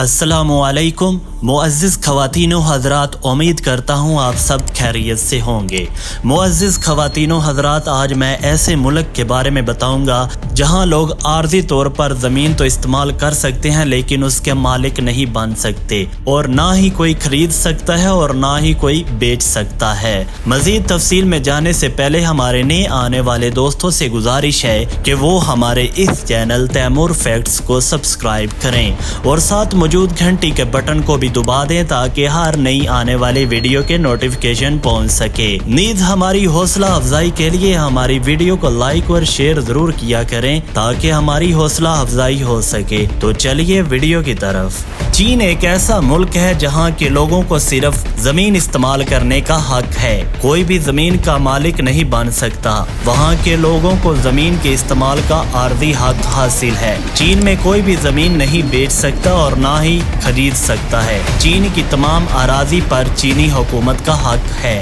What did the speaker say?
अस्सलामुअलैकुम मुअज़्ज़िज़ ख़वातीन व हज़रात, उम्मीद करता हूँ आप सब खैरियत से होंगे। मुअज़्ज़िज़ ख़वातीन व हज़रात, आज मैं ऐसे मुल्क के बारे में बताऊँगा जहाँ लोग आर्ज़ी तौर पर ज़मीन तो इस्तेमाल कर सकते हैं लेकिन उसके मालिक नहीं बन सकते, और ना ही कोई ख़रीद सकता है और ना ही कोई बेच सकता है। मज़ीद तफसील में जाने से पहले हमारे नए आने वाले दोस्तों से गुजारिश है कि वो हमारे इस चैनल तैमूर फैक्ट्स को सब्सक्राइब करें और साथ मौजूद घंटी के बटन को भी दबा दें ताकि हर नई आने वाली वीडियो के नोटिफिकेशन पहुंच सके। नीज हमारी हौसला अफजाई के लिए हमारी वीडियो को लाइक और शेयर जरूर किया करें ताकि हमारी हौसला अफजाई हो सके। तो चलिए वीडियो की तरफ। चीन एक ऐसा मुल्क है जहाँ के लोगों को सिर्फ जमीन इस्तेमाल करने का हक है, कोई भी जमीन का मालिक नहीं बन सकता। वहाँ के लोगों को जमीन के इस्तेमाल का आर्जी हक हासिल है। चीन में कोई भी जमीन नहीं बेच सकता और ना ही खरीद सकता है। चीन की तमाम अराजी पर चीनी हुकूमत का हक है।